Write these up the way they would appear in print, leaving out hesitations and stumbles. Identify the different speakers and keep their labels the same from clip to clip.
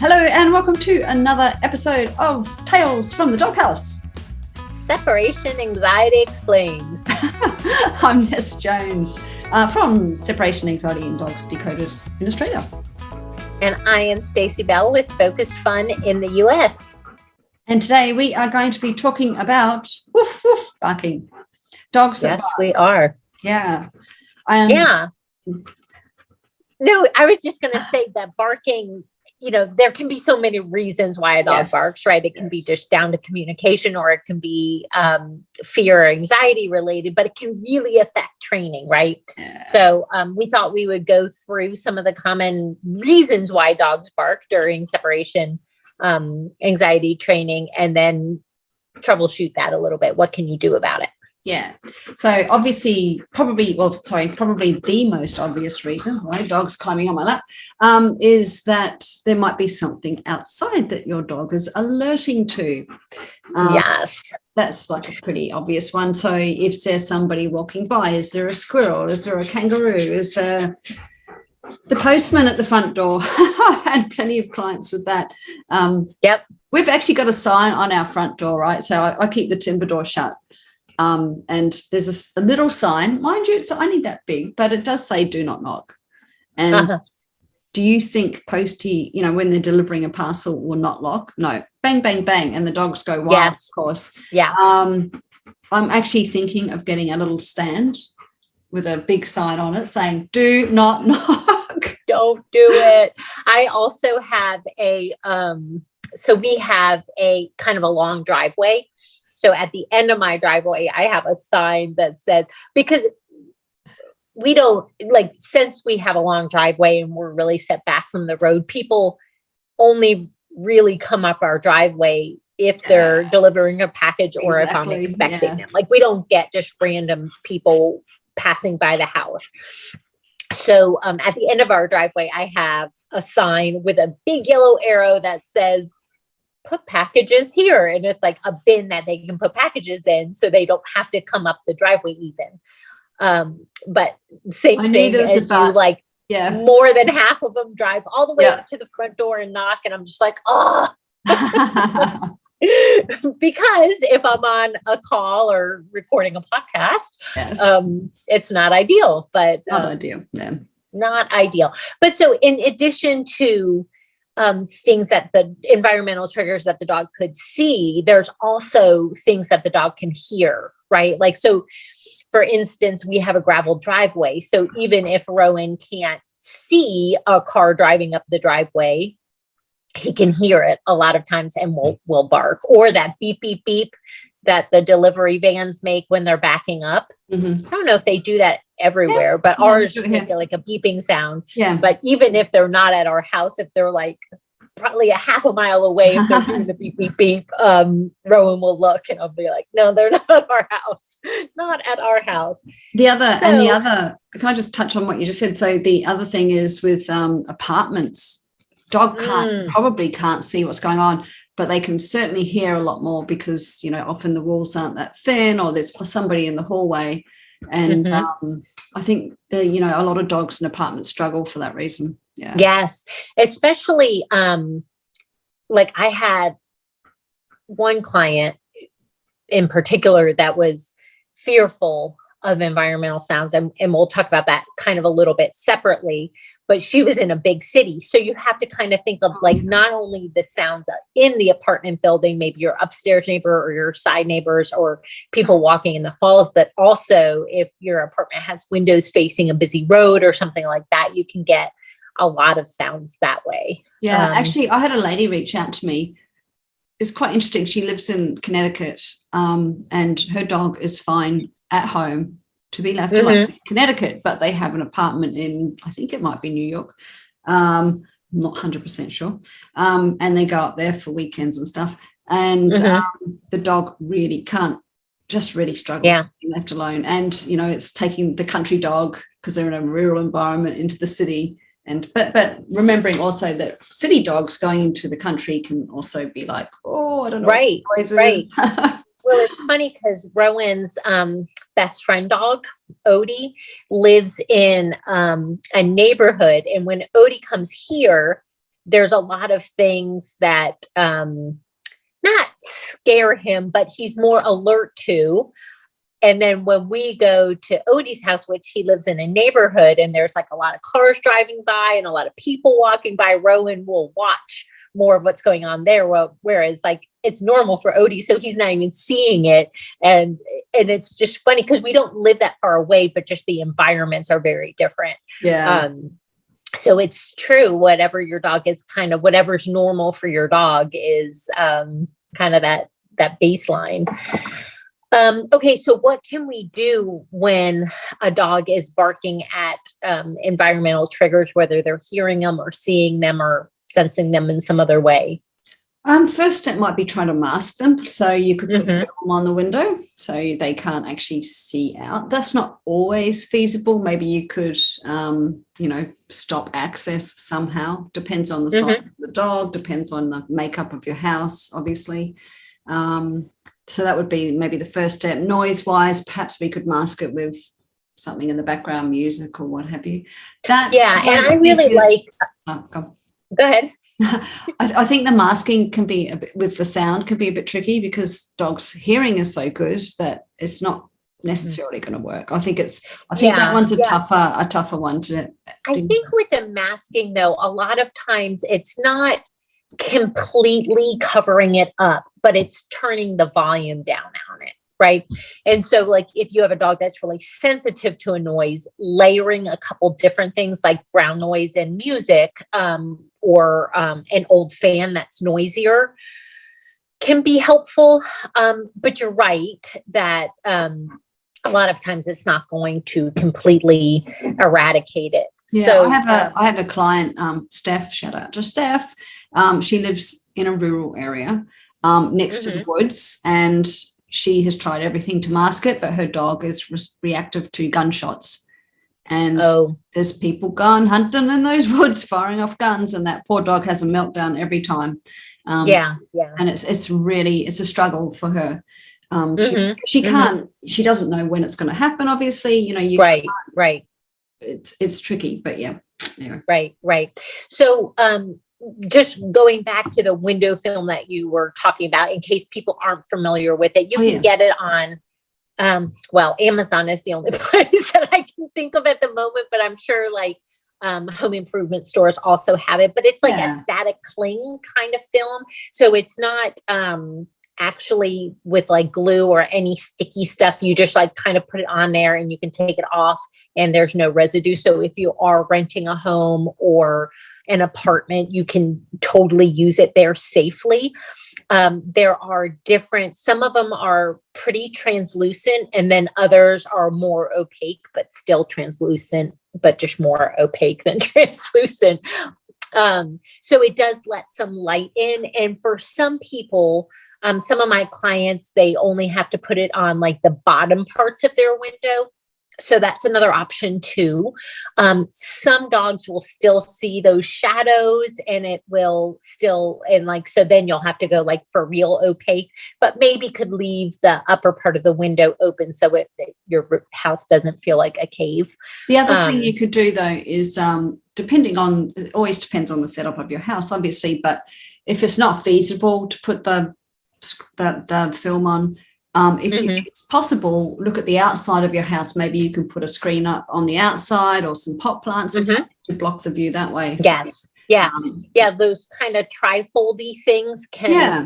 Speaker 1: Hello and welcome to another episode of Tales from the Doghouse.
Speaker 2: Separation Anxiety Explained.
Speaker 1: I'm Ness Jones from Separation Anxiety in Dogs Decoded in Australia.
Speaker 2: And I am Stacey Bell with Focused Fun in the US.
Speaker 1: And today we are going to be talking about woof woof barking. Dogs that bark.
Speaker 2: We are.
Speaker 1: Yeah.
Speaker 2: Yeah. No, I was just going to say that barking, there can be so many reasons why a dog barks, right? It can be just down to communication, or it can be fear or anxiety related, but it can really affect training, right? Yeah. So we thought we would go through some of the common reasons why dogs bark during separation anxiety training, and then troubleshoot that a little bit. What can you do about it?
Speaker 1: Yeah. So obviously, probably the most obvious reason why dogs climbing on my lap is that there might be something outside that your dog is alerting to.
Speaker 2: Yes.
Speaker 1: That's like a pretty obvious one. So if there's somebody walking by, is there a squirrel? Is there a kangaroo? Is there the postman at the front door? I had plenty of clients with that.
Speaker 2: Yep.
Speaker 1: We've actually got a sign on our front door, right? So I keep the timber door shut. And there's a little sign, mind you, it's only that big, but it does say do not knock. And do you think postie, when they're delivering a parcel, will not lock? No. Bang, bang, bang. And the dogs go wild,
Speaker 2: yes.
Speaker 1: Of course.
Speaker 2: Yeah.
Speaker 1: I'm actually thinking of getting a little stand with a big sign on it saying do not knock.
Speaker 2: Don't do it. I also have so we have a kind of a long driveway. So at the end of my driveway, I have a sign that says, because we don't, since we have a long driveway and we're really set back from the road, people only really come up our driveway if they're delivering a package or if I'm expecting them. We don't get just random people passing by the house. So at the end of our driveway, I have a sign with a big yellow arrow that says, put packages here. And it's like a bin that they can put packages in, so they don't have to come up the driveway even. But same thing as you, more than half of them drive all the way up to the front door and knock. And I'm just like, oh, because if I'm on a call or recording a podcast, it's not ideal, but not ideal. But so in addition to things that the environmental triggers that the dog could see, there's also things that the dog can hear, right? So for instance, we have a gravel driveway. So even if Rowan can't see a car driving up the driveway, he can hear it a lot of times and will bark, or that beep, beep, beep that the delivery vans make when they're backing up. Mm-hmm. I don't know if they do that everywhere, but ours make like a beeping sound. Yeah. But even if they're not at our house, if they're probably a half a mile away, if they're doing the beep, beep, beep, Rowan will look and I'll be like, no, they're not at our house. Not at our house.
Speaker 1: Can I just touch on what you just said? So the other thing is with apartments, dog probably can't see what's going on, but they can certainly hear a lot more because, often the walls aren't that thin, or there's somebody in the hallway. And I think a lot of dogs in apartments struggle for that reason. Yeah.
Speaker 2: Yes. Especially, I had one client in particular that was fearful of environmental sounds. And we'll talk about that kind of a little bit separately. But she was in a big city. So you have to kind of think of not only the sounds in the apartment building, maybe your upstairs neighbor or your side neighbors or people walking in the halls, but also if your apartment has windows facing a busy road or something like that, you can get a lot of sounds that way.
Speaker 1: Yeah, actually, I had a lady reach out to me. It's quite interesting. She lives in Connecticut and her dog is fine at home to be left alone in Connecticut, but they have an apartment in, I think it might be New York. I'm not 100% sure. And they go up there for weekends and stuff. And the dog really struggles being left alone. And, it's taking the country dog because they're in a rural environment into the city. And but remembering also that city dogs going into the country can also be like, oh, I don't know.
Speaker 2: Right. Well, it's funny because Rowan's best friend dog, Odie, lives in a neighborhood. And when Odie comes here, there's a lot of things that not scare him, but he's more alert to. And then when we go to Odie's house, which he lives in a neighborhood, and there's like a lot of cars driving by and a lot of people walking by, Rowan will watch more of what's going on there. Whereas like it's normal for Odie, so he's not even seeing it. And it's just funny because we don't live that far away, but just the environments are very different.
Speaker 1: Yeah.
Speaker 2: So it's true. Whatever your dog is, kind of whatever's normal for your dog is kind of that baseline. Okay, so what can we do when a dog is barking at environmental triggers, whether they're hearing them or seeing them or sensing them in some other way?
Speaker 1: First step might be trying to mask them. So you could put film on the window so they can't actually see out. That's not always feasible. Maybe you could, stop access somehow. Depends on the size of the dog, depends on the makeup of your house, obviously. So that would be maybe the first step. Noise-wise, perhaps we could mask it with something in the background, music or what have you.
Speaker 2: And I really like. Go ahead.
Speaker 1: I think the masking can be a bit, with the sound can be a bit tricky because dogs' hearing is so good that it's not necessarily going to work. I think that one's a tougher one to do.
Speaker 2: I think with the masking though, a lot of times it's not completely covering it up, but it's turning the volume down on it. Right. And so like if you have a dog that's really sensitive to a noise, layering a couple different things like brown noise and music, or an old fan that's noisier can be helpful. But you're right that a lot of times it's not going to completely eradicate it.
Speaker 1: Yeah, so I have a client, Steph, shout out to Steph. She lives in a rural area next to the woods, and she has tried everything to mask it, but her dog is reactive to gunshots. And there's people going hunting in those woods, firing off guns, and that poor dog has a meltdown every time. And it's a struggle for her. She doesn't know when it's going to happen. Obviously,
Speaker 2: right.
Speaker 1: It's tricky, but yeah. Anyway.
Speaker 2: Right. So, just going back to the window film that you were talking about, in case people aren't familiar with it, you can get it on, Amazon is the only place that I can think of at the moment, but I'm sure like home improvement stores also have it, but it's like a static cling kind of film. So it's not actually with like glue or any sticky stuff. You just like kind of put it on there and you can take it off and there's no residue. So if you are renting a home or an apartment, you can totally use it there safely. There are some of them are pretty translucent and then others are more opaque, but still translucent, but just more opaque than translucent. So it does let some light in. And for some people, some of my clients, they only have to put it on like the bottom parts of their window. So that's another option too. Some dogs will still see those shadows and it will still, so then you'll have to go like for real opaque, but maybe could leave the upper part of the window open so your house doesn't feel like a cave.
Speaker 1: The other thing you could do though is, it always depends on the setup of your house, obviously, but if it's not feasible to put the film on, if it's possible, look at the outside of your house. Maybe you can put a screen up on the outside or some pot plants or something to block the view that way.
Speaker 2: Yes. Those kind of tri-foldy things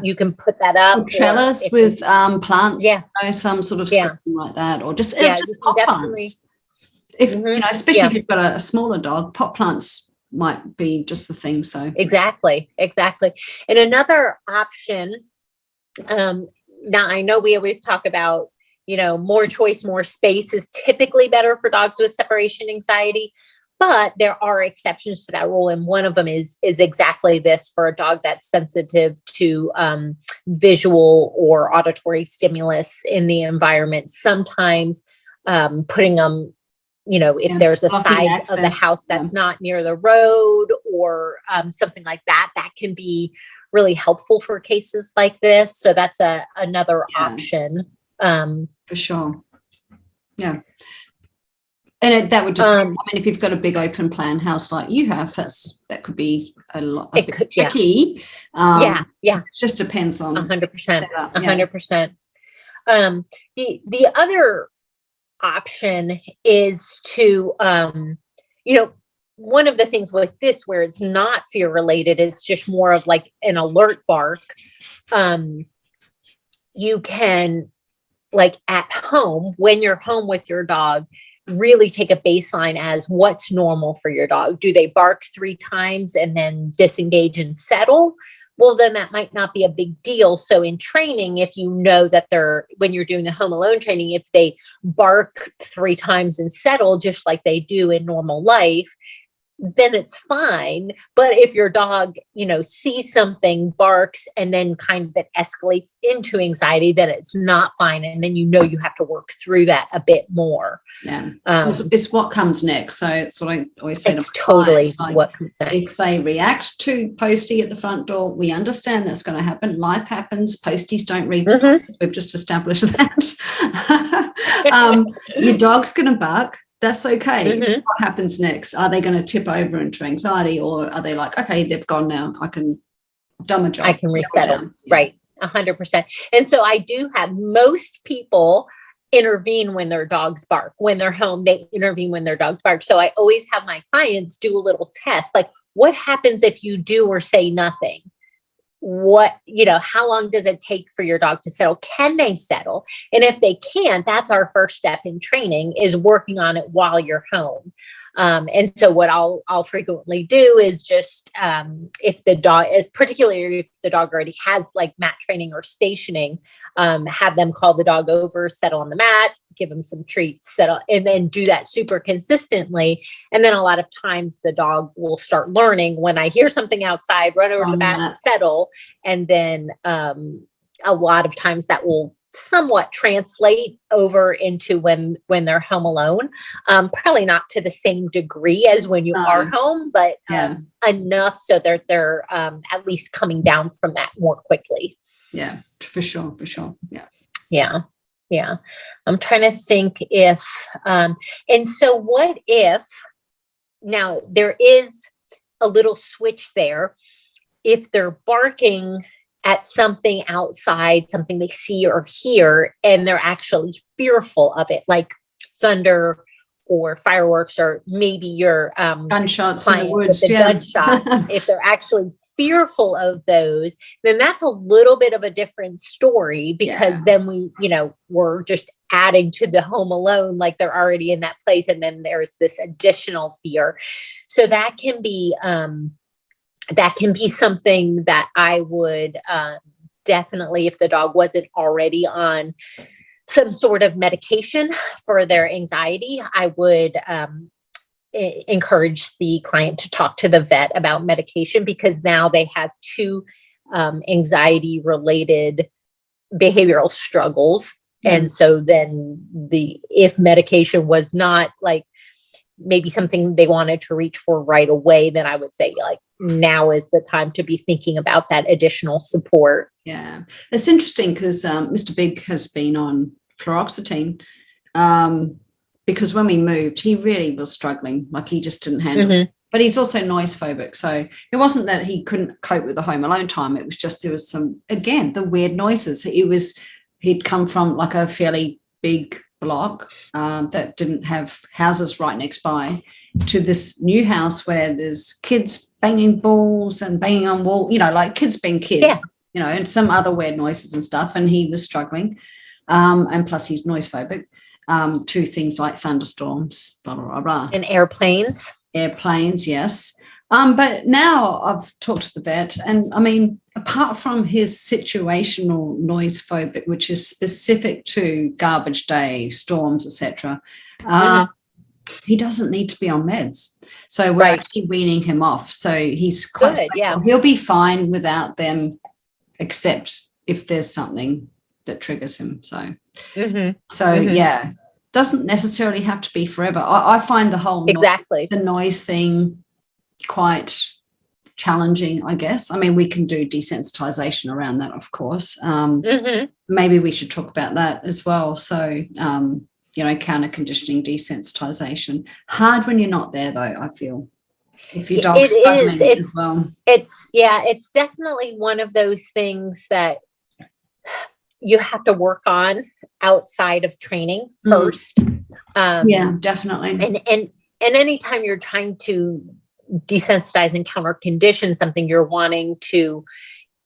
Speaker 2: you can put that up.
Speaker 1: Or trellis with plants, some sort of screen like that, or just pot plants. Especially if you've got a smaller dog, pot plants might be just the thing. So
Speaker 2: exactly. And another option, now I know we always talk about, more choice, more space is typically better for dogs with separation anxiety, but there are exceptions to that rule. And one of them is exactly this for a dog that's sensitive to visual or auditory stimulus in the environment. Sometimes putting them, if there's a side of the house that's not near the road or something like that, that can be really helpful for cases like this. So that's another option.
Speaker 1: For sure. Yeah. And that would depend. I mean, if you've got a big open plan house like you have, that could be a bit tricky.
Speaker 2: Yeah.
Speaker 1: It just depends on
Speaker 2: 100%. 100%. The other option is to, one of the things with this where it's not fear related, it's just more of like an alert bark. You can, like at home, when you're home with your dog, really take a baseline as what's normal for your dog. Do they bark 3 times and then disengage and settle? Well, then that might not be a big deal. So in training, if you know that when you're doing the home alone training, if they bark 3 times and settle just like they do in normal life, then it's fine. But if your dog, sees something, barks, and then kind of it escalates into anxiety, then it's not fine. And then you have to work through that a bit more.
Speaker 1: Yeah. It's what comes next. So it's what I always say.
Speaker 2: It's totally what comes next.
Speaker 1: If they react to Posty at the front door, we understand that's going to happen. Life happens. Posties don't read signs. We've just established that. Your dog's going to bark. That's okay. What happens next? Are they going to tip over into anxiety, or are they like, okay, they've gone now. I've done my job.
Speaker 2: I can resettle. Right. 100%. And so I do have most people intervene when their dogs bark. When they're home, they intervene when their dogs bark. So I always have my clients do a little test. Like, what happens if you do or say nothing? How long does it take for your dog to settle? Can they settle? And if they can't, that's our first step in training, is working on it while you're home. And so what I'll frequently do is just, if the dog is, particularly if the dog already has like mat training or stationing, have them call the dog over, settle on the mat, give them some treats, settle, and then do that super consistently. And then a lot of times the dog will start learning, when I hear something outside, run over to the mat, settle. And then, a lot of times that will somewhat translate over into when they're home alone. Probably not to the same degree as when you are home, but enough so they're at least coming down from that more quickly.
Speaker 1: Yeah, for sure.
Speaker 2: Yeah. I'm trying to think if, and so what if, now there is a little switch there. If they're barking at something outside, something they see or hear, and they're actually fearful of it, like thunder or fireworks, or maybe your
Speaker 1: gunshots in the woods,
Speaker 2: gunshots, if they're actually fearful of those, then that's a little bit of a different story, because then we're just adding to the home alone, like they're already in that place, and then there's this additional fear. So that can be something that I would definitely, if the dog wasn't already on some sort of medication for their anxiety, I would encourage the client to talk to the vet about medication, because now they have 2 anxiety related behavioral struggles. And so then if medication was not like maybe something they wanted to reach for right away, then I would say like now is the time to be thinking about that additional support.
Speaker 1: Yeah. It's interesting because Mr. Big has been on fluoxetine because when we moved, he really was struggling. Like he just didn't handle it. But he's also noise phobic. So it wasn't that he couldn't cope with the home alone time. It was just there was some, again, the weird noises. He'd come from like a fairly big block that didn't have houses right next by, to this new house where there's kids banging balls and banging on wall, like kids being kids, and some other weird noises and stuff. And he was struggling. And plus he's noise phobic to things like thunderstorms, blah, blah, blah, blah.
Speaker 2: And airplanes.
Speaker 1: Airplanes, yes. But now I've talked to the vet, and I mean, apart from his situational noise phobic, which is specific to garbage day, storms, etc., he doesn't need to be on meds. So we're actually weaning him off. So he's quite
Speaker 2: good. Yeah,
Speaker 1: he'll be fine without them, except if there's something that triggers him. So, yeah, doesn't necessarily have to be forever. I find the whole the noise thing quite challenging, I guess. I mean, we can do desensitization around that, of course. Maybe we should talk about that as well. So counter conditioning, desensitization. Hard when you're not there, though, I feel. If your dog's struggling as well.
Speaker 2: It's definitely one of those things that you have to work on outside of training first.
Speaker 1: Definitely.
Speaker 2: And anytime you're trying to desensitize and counter condition something, you're wanting to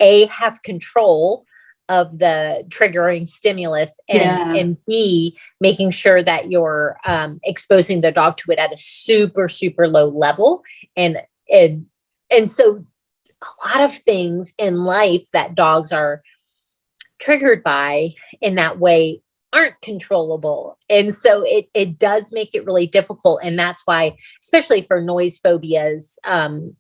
Speaker 2: have control of the triggering stimulus and B, making sure that you're exposing the dog to it at a super, super low level. And so a lot of things in life that dogs are triggered by in that way aren't controllable. And so it does make it really difficult. And that's why, especially for noise phobias, I'm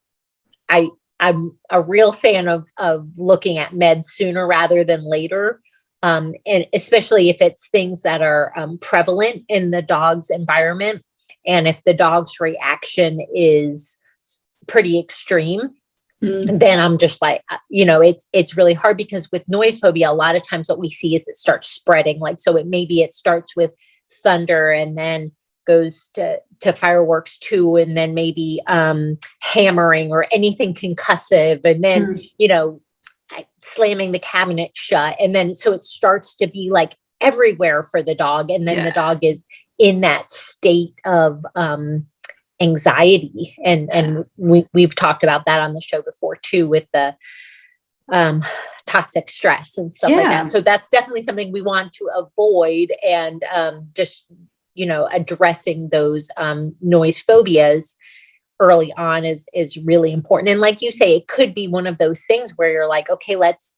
Speaker 2: a real fan of looking at meds sooner rather than later. And especially if it's things that are prevalent in the dog's environment. And if the dog's reaction is pretty extreme, then I'm just like, it's really hard, because with noise phobia, a lot of times what we see is it starts spreading. Like, so it starts with thunder and then goes to fireworks too, and then maybe hammering or anything concussive, and then slamming the cabinet shut, and then so it starts to be like everywhere for the dog, and then the dog is in that state of anxiety, and we've talked about that on the show before too, with the toxic stress and stuff like that. So that's definitely something we want to avoid, and just addressing those noise phobias early on is really important. And like you say, it could be one of those things where you're like, okay, let's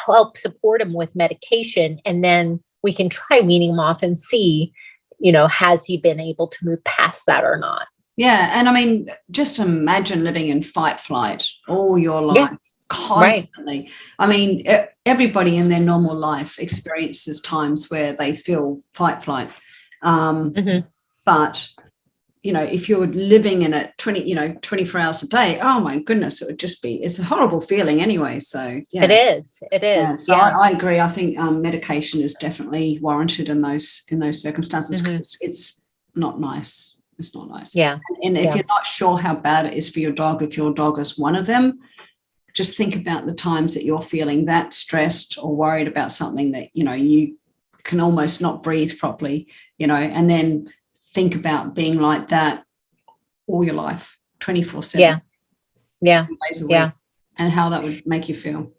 Speaker 2: help support him with medication, and then we can try weaning him off and see, has he been able to move past that or not?
Speaker 1: Yeah. And I mean, just imagine living in fight flight all your life. Constantly. Right. I mean, everybody in their normal life experiences times where they feel fight flight. But if you're living in it 24 hours a day, oh my goodness, it would just be, it's a horrible feeling anyway. So
Speaker 2: it is.
Speaker 1: So I agree. I think medication is definitely warranted in those circumstances, because it's not nice. It's not nice.
Speaker 2: Yeah.
Speaker 1: And if you're not sure how bad it is for your dog, if your dog is one of them, just think about the times that you're feeling that stressed or worried about something that, you can almost not breathe properly, and then think about being like that all your life, 24/7.
Speaker 2: Yeah.
Speaker 1: 7 days a week, and how that would make you feel.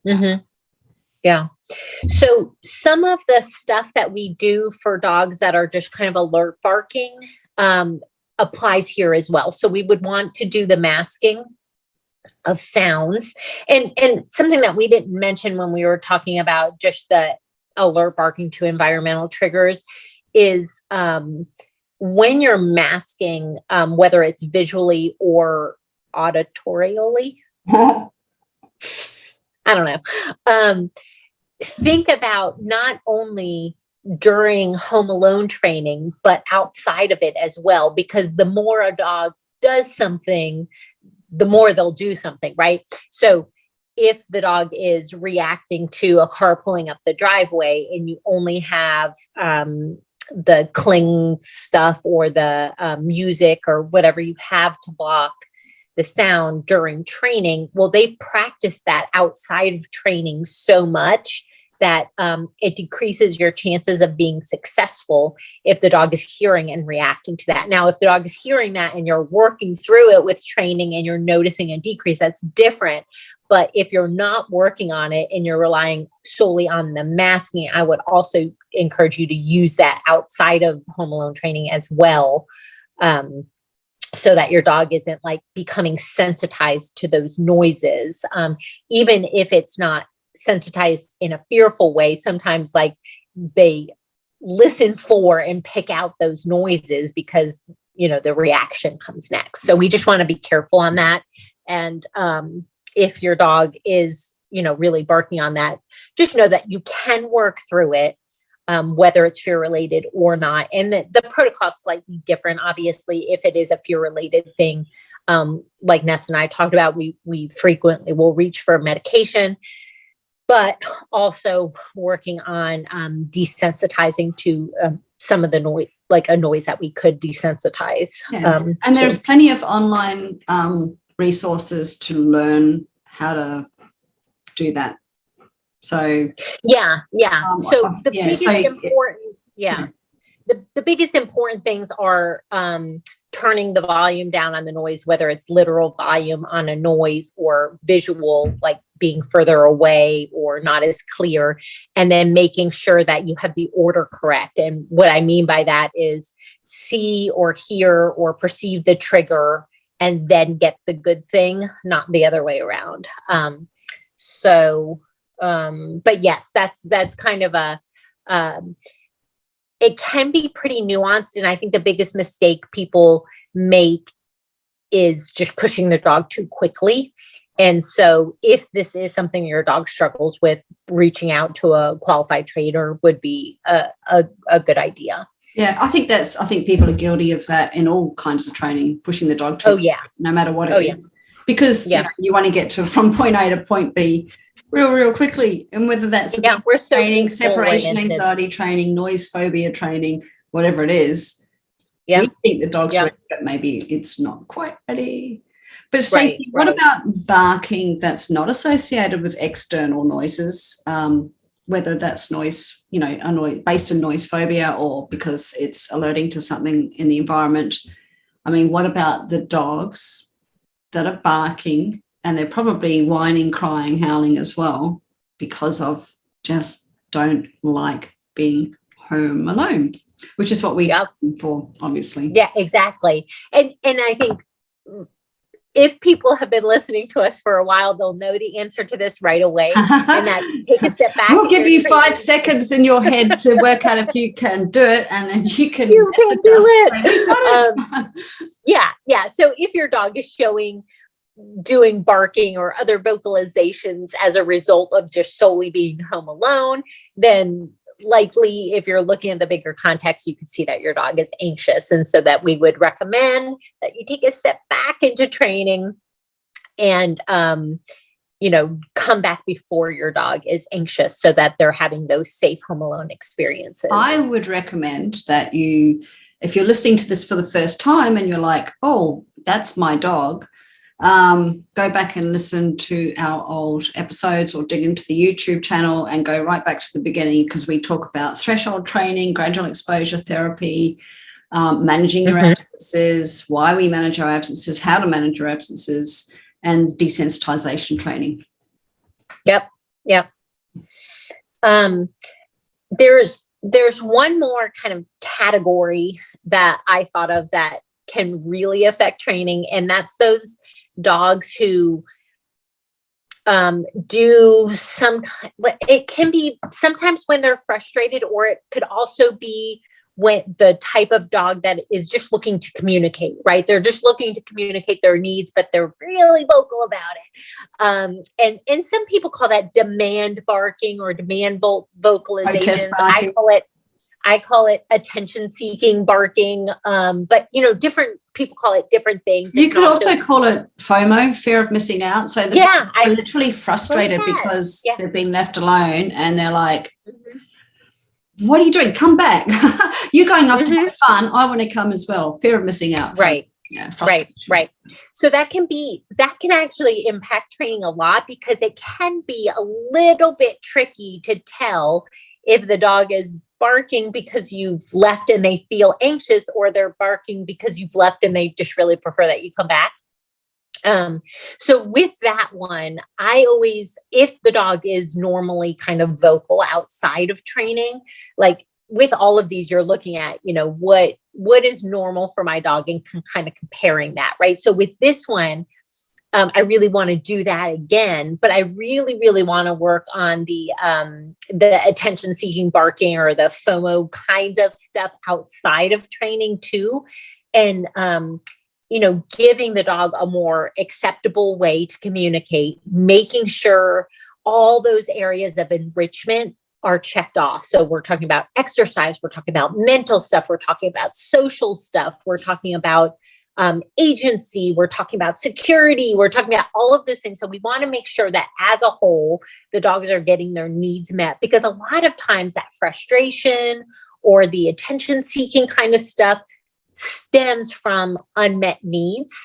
Speaker 2: Yeah. So some of the stuff that we do for dogs that are just kind of alert barking applies here as well. So we would want to do the masking of sounds, and something that we didn't mention when we were talking about just the alert barking to environmental triggers is when you're masking, whether it's visually or auditorially, I don't know. Think about not only during home alone training, but outside of it as well, because the more a dog does something, the more they'll do something, right? So if the dog is reacting to a car pulling up the driveway and you only have the cling stuff or the music or whatever you have to block the sound during training, well, they've practiced that outside of training so much that it decreases your chances of being successful if the dog is hearing and reacting to that. Now, if the dog is hearing that and you're working through it with training and you're noticing a decrease, that's different. But if you're not working on it and you're relying solely on the masking, I would also encourage you to use that outside of home alone training as well, so that your dog isn't like becoming sensitized to those noises. Even if it's not sensitized in a fearful way, sometimes like they listen for and pick out those noises because, the reaction comes next. So we just want to be careful on that. And, if your dog is, really barking on that, just know that you can work through it, whether it's fear related or not. And the protocol is slightly different. Obviously, if it is a fear related thing, like Ness and I talked about, we frequently will reach for medication, but also working on desensitizing to some of the noise, like a noise that we could desensitize.
Speaker 1: Yeah. And there's plenty of online resources to learn how to do that. So
Speaker 2: yeah. So the biggest the biggest important things are turning the volume down on the noise, whether it's literal volume on a noise or visual, like being further away or not as clear, and then making sure that you have the order correct. And what I mean by that is see or hear or perceive the trigger and then get the good thing, not the other way around. But yes, that's kind of it can be pretty nuanced. And I think the biggest mistake people make is just pushing their dog too quickly. And so if this is something your dog struggles with, reaching out to a qualified trainer would be a good idea.
Speaker 1: Yeah, I think people are guilty of that in all kinds of training, pushing the dog too quick, no matter what it is. Because you want to get from point A to point B real quickly. And whether that's
Speaker 2: we're so
Speaker 1: training, separation anxiety training, noise phobia training, whatever it is, we think the dog's ready, but maybe it's not quite ready. But Stacey, what about barking that's not associated with external noises, whether that's noise, a noise based on noise phobia or because it's alerting to something in the environment? I mean, what about the dogs that are barking and they're probably whining, crying, howling as well because of just don't like being home alone, which is what we're looking for, obviously.
Speaker 2: Yeah, exactly. And I think if people have been listening to us for a while, they'll know the answer to this right away. And that's take a step back.
Speaker 1: We'll give you 5 seconds in your head to work out if you can do it, and then you can
Speaker 2: do it. Yeah. So if your dog is doing barking or other vocalizations as a result of just solely being home alone, then likely if you're looking at the bigger context, you can see that your dog is anxious. And so that we would recommend that you take a step back into training and, come back before your dog is anxious so that they're having those safe home alone experiences.
Speaker 1: I would recommend that if you're listening to this for the first time and you're like, oh, that's my dog, go back and listen to our old episodes or dig into the YouTube channel and go right back to the beginning, because we talk about threshold training, gradual exposure therapy, managing your absences, why we manage our absences, how to manage our absences, and desensitization training.
Speaker 2: Yep. There's one more kind of category that I thought of that can really affect training, and that's those dogs who do it can be sometimes when they're frustrated, or it could also be when the type of dog that is just looking to communicate, right? They're just looking to communicate their needs, but they're really vocal about it. And some people call that demand barking or demand vocalizations. I call it attention seeking barking. But different people call it different things.
Speaker 1: You could also call it FOMO, fear of missing out. So I'm literally frustrated because they've been left alone and they're like, what are you doing? Come back. You're going off to have fun. I want to come as well. Fear of missing out.
Speaker 2: Right. Right. So that can actually impact training a lot, because it can be a little bit tricky to tell if the dog is barking because you've left and they feel anxious, or they're barking because you've left and they just really prefer that you come back. So with that one, I always, if the dog is normally kind of vocal outside of training, like with all of these, you're looking at, what is normal for my dog and kind of comparing that, right? So with this one, I really want to do that again, but I really, really want to work on the attention-seeking barking or the FOMO kind of stuff outside of training too, and giving the dog a more acceptable way to communicate, making sure all those areas of enrichment are checked off. So we're talking about exercise, we're talking about mental stuff, we're talking about social stuff, we're talking about agency, we're talking about security, we're talking about all of those things. So we want to make sure that as a whole, the dogs are getting their needs met, because a lot of times that frustration or the attention seeking kind of stuff stems from unmet needs.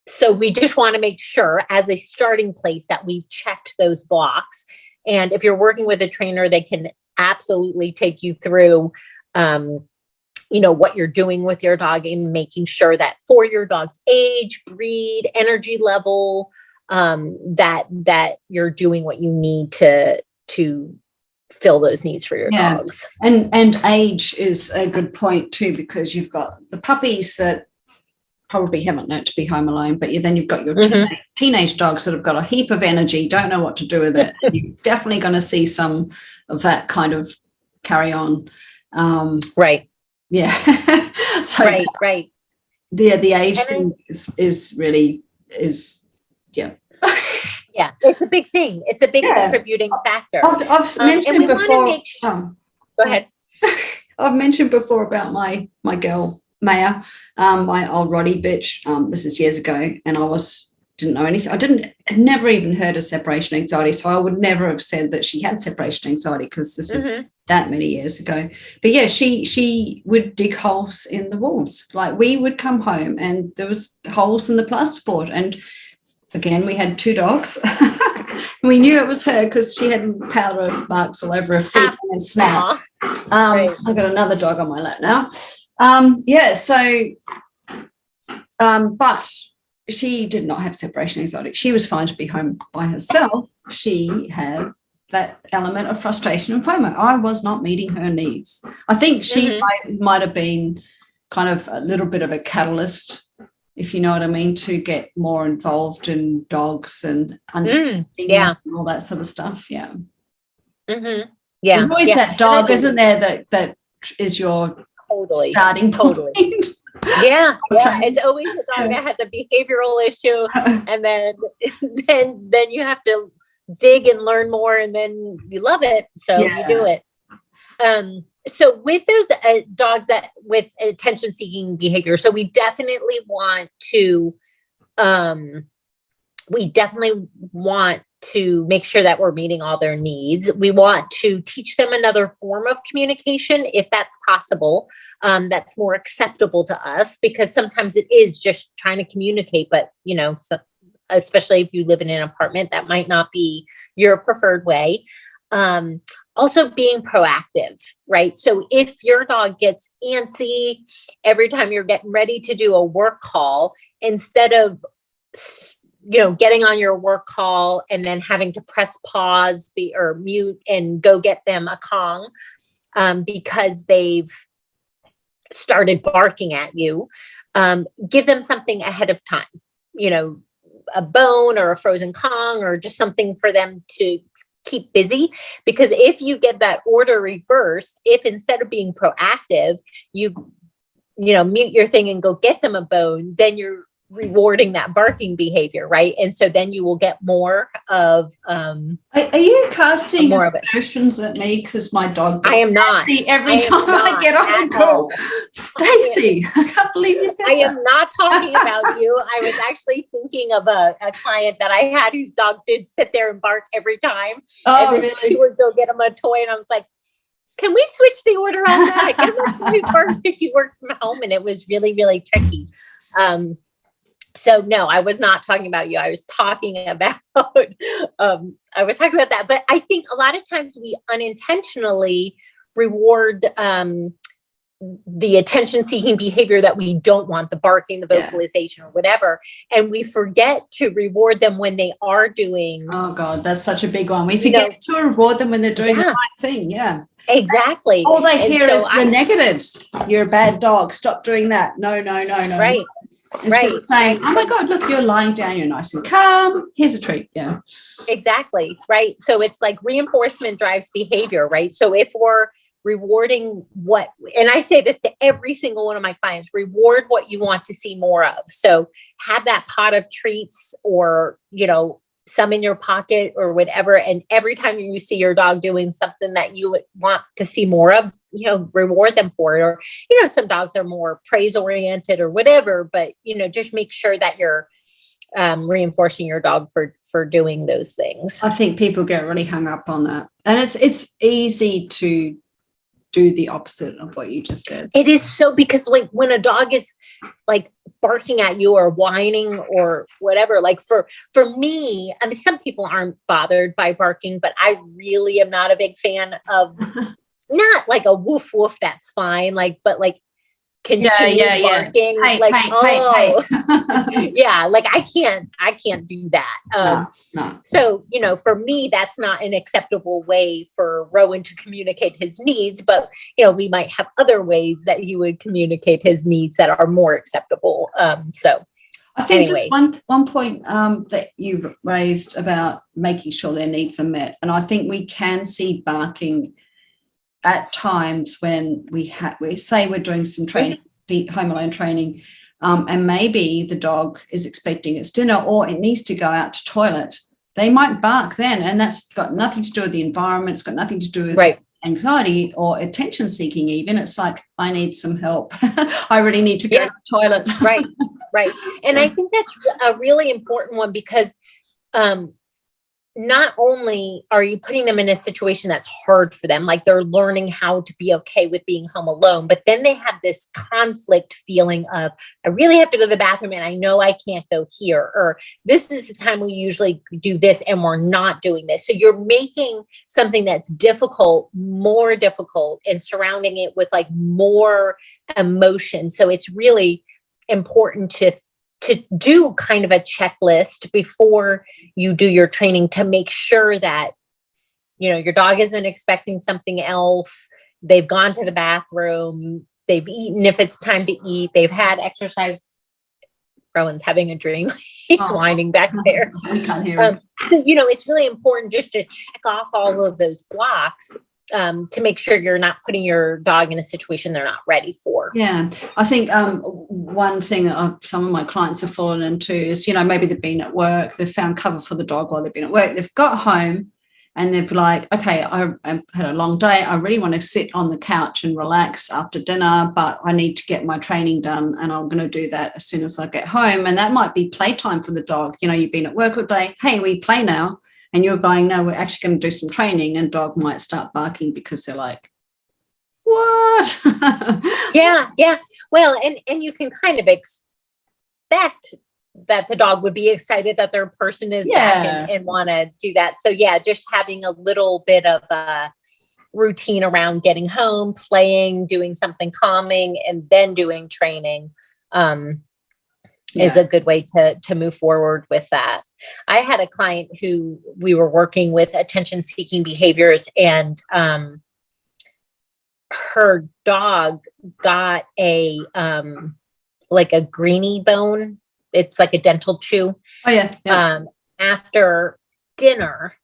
Speaker 2: So we just want to make sure as a starting place that we've checked those blocks. And if you're working with a trainer, they can absolutely take you through, what you're doing with your dog and making sure that for your dog's age, breed, energy level, that you're doing what you need to fill those needs for your dogs.
Speaker 1: And age is a good point too, because you've got the puppies that probably haven't learned to be home alone, but then you've got your teenage dogs that have got a heap of energy, don't know what to do with it. You're definitely going to see some of that kind of carry on.
Speaker 2: Right.
Speaker 1: Yeah. So
Speaker 2: right.
Speaker 1: The age thing is really.
Speaker 2: Yeah, it's a big thing. It's a big contributing factor.
Speaker 1: I've mentioned before.
Speaker 2: Go ahead.
Speaker 1: I've mentioned before about my girl Maya, my old Roddy bitch. This is years ago, and I didn't know anything. I'd never even heard of separation anxiety, so I would never have said that she had separation anxiety because this is that many years ago. But yeah, she would dig holes in the walls. Like we would come home and there was holes in the plasterboard, and again, we had 2 dogs. We knew it was her because she had powder marks all over her feet and snout. I've got another dog on my lap now. But she did not have separation anxiety. She was fine to be home by herself. She had that element of frustration and FOMO. I was not meeting her needs. I think she might have been kind of a little bit of a catalyst, if you know what I mean, to get more involved in dogs and understanding and all that sort of stuff. Yeah.
Speaker 2: Mm-hmm. Yeah.
Speaker 1: There's always that dog, isn't there, that is your starting point.
Speaker 2: Yeah. It's always a dog that has a behavioral issue, and then you have to dig and learn more, and then you love it, so you do it. So with those dogs that with attention-seeking behavior, so we definitely want to make sure that we're meeting all their needs. We want to teach them another form of communication, if that's possible, that's more acceptable to us, because sometimes it is just trying to communicate, but especially if you live in an apartment, that might not be your preferred way. Also being proactive, right? So if your dog gets antsy every time you're getting ready to do a work call, instead of, getting on your work call and then having to press pause or mute and go get them a Kong because they've started barking at you, give them something ahead of time, a bone or a frozen Kong or just something for them to keep busy. Because if you get that order reversed, if instead of being proactive, you mute your thing and go get them a bone, then you're rewarding that barking behavior, right? And so then you will get more of
Speaker 1: are you casting aspersions at me because my dog
Speaker 2: I am not
Speaker 1: every time I get on a call? Stacy, I can't believe you said
Speaker 2: I am not talking about you. I was actually thinking of a client that I had whose dog did sit there and bark every time.
Speaker 1: Oh,
Speaker 2: and then
Speaker 1: really?
Speaker 2: She would go get him a toy, and I was like, can we switch the order on that? Get him a toy first, because she worked from home, and it was really, really tricky. So no, I was not talking about you. I was talking about that. But I think a lot of times we unintentionally reward the attention-seeking behavior that we don't want, the barking, the vocalization, or whatever, and we forget to reward them when they are doing.
Speaker 1: Oh God, that's such a big one. We forget to reward them when they're doing the right thing. Yeah,
Speaker 2: exactly.
Speaker 1: All they hear is the negatives. You're a bad dog. Stop doing that. No.
Speaker 2: Right.
Speaker 1: Instead of saying, oh my God, look, you're lying down, you're nice and calm, here's a treat. Yeah,
Speaker 2: exactly. Right. So it's like reinforcement drives behavior, right? So if we're rewarding and I say this to every single one of my clients, reward what you want to see more of. So have that pot of treats or, some in your pocket or whatever. And every time you see your dog doing something that you would want to see more of, reward them for it. Or, some dogs are more praise oriented or whatever, but, just make sure that you're reinforcing your dog for doing those things.
Speaker 1: I think people get really hung up on that, and it's easy to do the opposite of what you just said.
Speaker 2: It is so, because like when a dog is like barking at you or whining or whatever, like for me, I mean, some people aren't bothered by barking, but I really am not a big fan of not like a woof woof, that's fine. Like, but like continued barking,
Speaker 1: hey,
Speaker 2: like,
Speaker 1: hey.
Speaker 2: yeah, like I can't do that.
Speaker 1: No.
Speaker 2: So, for me, that's not an acceptable way for Rowan to communicate his needs, but, we might have other ways that he would communicate his needs that are more acceptable. So
Speaker 1: I think just one point that you've raised about making sure their needs are met. And I think we can see barking at times when we say we're doing some training, deep home alone training, and maybe the dog is expecting its dinner or it needs to go out to toilet. They might bark then, and that's got nothing to do with the environment. It's got nothing to do with anxiety or attention seeking even. It's like, I need some help. I really need to go to the toilet.
Speaker 2: Right. And I think that's a really important one, because not only are you putting them in a situation that's hard for them, like they're learning how to be okay with being home alone, but then they have this conflict feeling of, I really have to go to the bathroom and I know I can't go here, or this is the time we usually do this and we're not doing this. So you're making something that's difficult more difficult and surrounding it with like more emotion. So it's really important to do kind of a checklist before you do your training to make sure that, your dog isn't expecting something else. They've gone to the bathroom, they've eaten if it's time to eat, they've had exercise. Rowan's having a dream. He's whining back there.
Speaker 1: I can't hear him.
Speaker 2: So, it's really important just to check off all of those blocks to make sure you're not putting your dog in a situation they're not ready for.
Speaker 1: Yeah. I think one thing that some of my clients have fallen into is, maybe they've been at work, they've found cover for the dog while they've been at work, they've got home and they've like, okay, I've had a long day. I really want to sit on the couch and relax after dinner, but I need to get my training done and I'm going to do that as soon as I get home. And that might be playtime for the dog. You've been at work all day. Hey, we play now. And you're going, no, we're actually going to do some training, and dog might start barking because they're like, what?
Speaker 2: Yeah. Well, and you can kind of expect that the dog would be excited that their person is back and want to do that. So just having a little bit of a routine around getting home, playing, doing something calming, and then doing training is a good way to move forward with that. I had a client who we were working with attention-seeking behaviors, and her dog got a like a greenie bone. It's like a dental chew.
Speaker 1: Oh yeah.
Speaker 2: After dinner,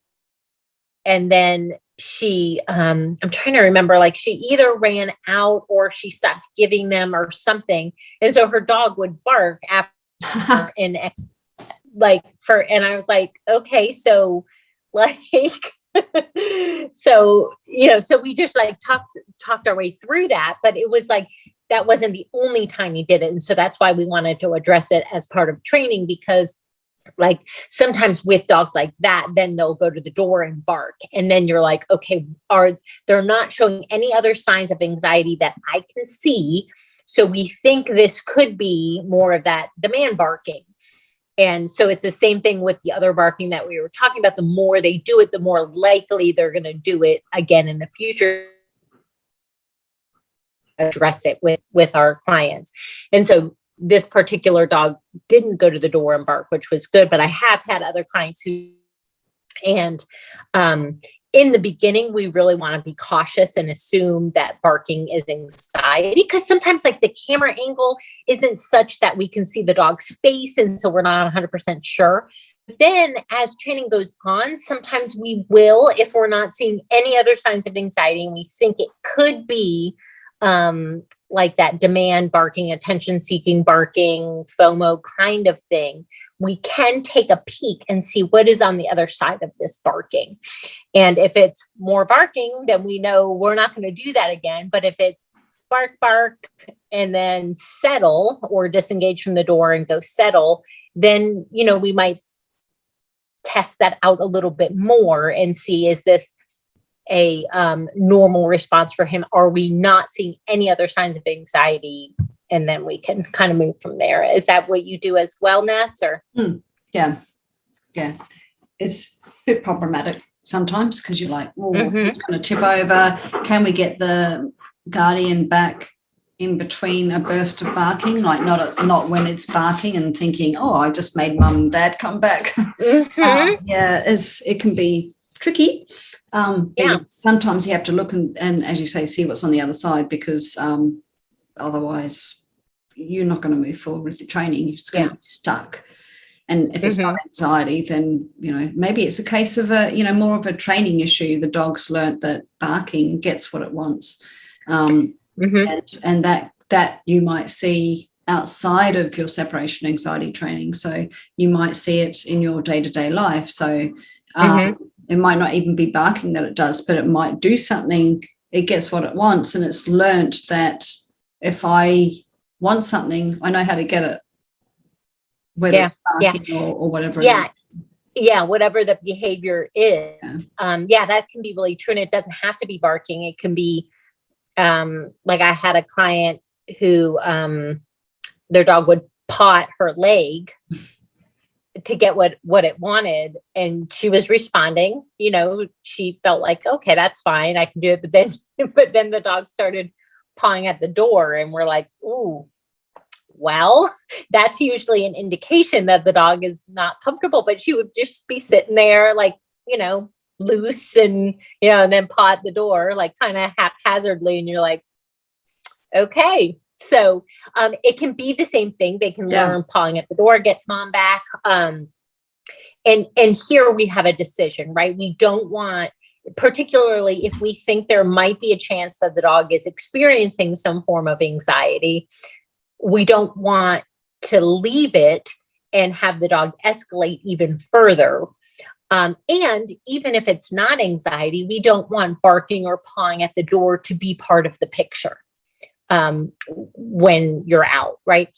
Speaker 2: and then she, I'm trying to remember, like she either ran out or she stopped giving them or something, and so her dog would bark after and I was like, okay, so like, so we just like talked our way through that, but it was like, that wasn't the only time he did it. And so that's why we wanted to address it as part of training, because like sometimes with dogs like that, then they'll go to the door and bark. And then you're like, okay, they're not showing any other signs of anxiety that I can see. So we think this could be more of that demand barking. And so it's the same thing with the other barking that we were talking about. The more they do it, the more likely they're going to do it again in the future. Address it with our clients. And so this particular dog didn't go to the door and bark, which was good. But I have had other clients who, and in the beginning, we really want to be cautious and assume that barking is anxiety, because sometimes like the camera angle isn't such that we can see the dog's face. And so we're not 100% sure. But then as training goes on, sometimes we will, if we're not seeing any other signs of anxiety and we think it could be like that demand barking, attention seeking barking, FOMO kind of thing, we can take a peek and see what is on the other side of this barking. And if it's more barking, then we know we're not going to do that again. But if it's bark, bark, and then settle or disengage from the door and go settle, then, we might test that out a little bit more and see, is this a normal response for him? Are we not seeing any other signs of anxiety? And then we can kind of move from there. Is that what you do as well, Ness? Or?
Speaker 1: Yeah. It's a bit problematic sometimes because you're like, well, what's this going to tip over? Can we get the guardian back in between a burst of barking, like not when it's barking and thinking, oh, I just made mum and dad come back. It can be tricky. Sometimes you have to look and as you say, see what's on the other side, because otherwise you're not going to move forward with the training. You're just going to get stuck. And if it's not anxiety, then, maybe it's a case of more of a training issue. The dog's learnt that barking gets what it wants. And that you might see outside of your separation anxiety training. So you might see it in your day-to-day life. So it might not even be barking that it does, but it might do something. It gets what it wants, and it's learnt that if I want something, I know how to get it, whether it's barking or whatever. Whatever the behavior is. That can be really true, and it doesn't have to be barking. It can be like I had a client who their dog would paw at her leg to get what it wanted, and she was responding. She felt like, okay, that's fine, I can do it. But then the dog started pawing at the door, and we're like, ooh, well, that's usually an indication that the dog is not comfortable. But she would just be sitting there like, loose and, and then paw at the door, like kind of haphazardly. And you're like, okay. So it can be the same thing. They can learn pawing at the door gets mom back. And here we have a decision, right? We don't want, particularly if we think there might be a chance that the dog is experiencing some form of anxiety, we don't want to leave it and have the dog escalate even further. And even if it's not anxiety, we don't want barking or pawing at the door to be part of the picture when you're out, right?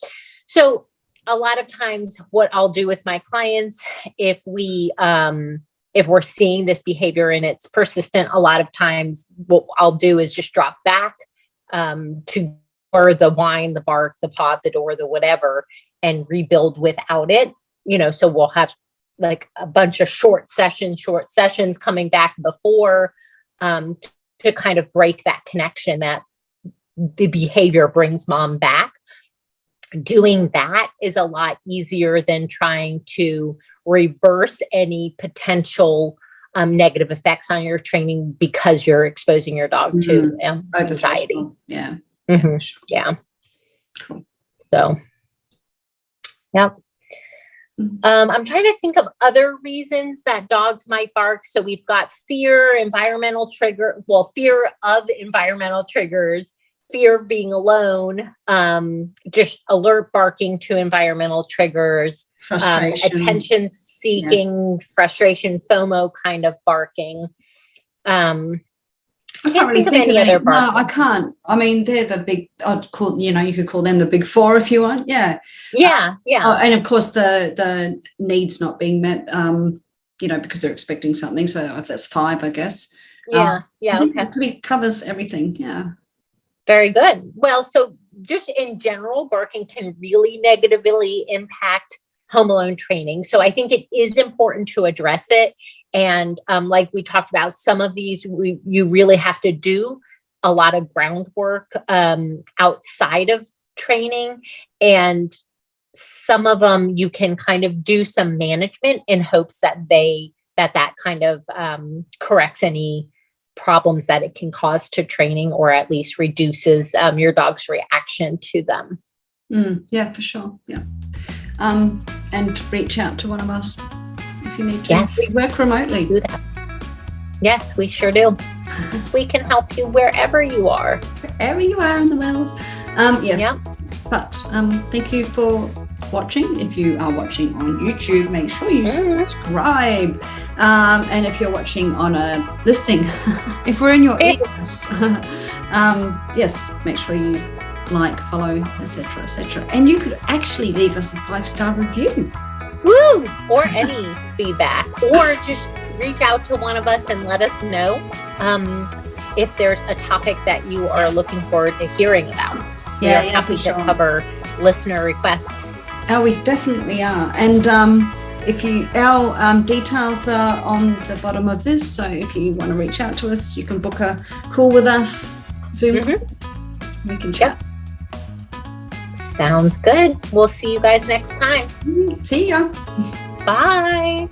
Speaker 1: So a lot of times what I'll do with my clients, if we're seeing this behavior and it's persistent, a lot of times what I'll do is just drop back to or the whine, the bark, the paw at the door, the whatever, and rebuild without it. So we'll have like a bunch of short sessions coming back before to kind of break that connection that the behavior brings mom back. Doing that is a lot easier than trying to reverse any potential negative effects on your training because you're exposing your dog to anxiety. Yeah.
Speaker 2: Yeah. Cool. So, I'm trying to think of other reasons that dogs might bark. So we've got fear of environmental triggers, fear of being alone, just alert barking to environmental triggers, attention seeking, frustration, FOMO kind of barking.
Speaker 1: I can't really think of any other barking. No, I can't. I mean, they're the big, I'd call, you could call them the big four if you want. Yeah. And of course the needs not being met, because they're expecting something. So if that's 5, I guess. I think it pretty covers everything. Yeah.
Speaker 2: Very good. Well, so just in general, barking can really negatively impact home alone training. So I think it is important to address it. And like we talked about, some of these, you really have to do a lot of groundwork outside of training. And some of them you can kind of do some management in hopes that that kind of corrects any problems that it can cause to training, or at least reduces your dog's reaction to them.
Speaker 1: Yeah, for sure. Yeah. And reach out to one of us if you need to.
Speaker 2: Yes.
Speaker 1: We work remotely.
Speaker 2: Do that. Yes, we sure do. We can help you wherever you are.
Speaker 1: Wherever you are in the world. Yes. Yep. But thank you for watching. If you are watching on YouTube, make sure you subscribe. And if you're watching on listening, if we're in your ears, yes, make sure you like, follow, etc., etc. And you could actually leave us a 5-star review.
Speaker 2: Woo! Or any feedback, or just reach out to one of us and let us know if there's a topic that you are looking forward to hearing about. We are happy to cover listener requests.
Speaker 1: Oh, we definitely are. And if you, our details are on the bottom of this. So if you want to reach out to us, you can book a call with us. Zoom. Mm-hmm. We can chat.
Speaker 2: Sounds good. We'll see you guys next time.
Speaker 1: See ya.
Speaker 2: Bye.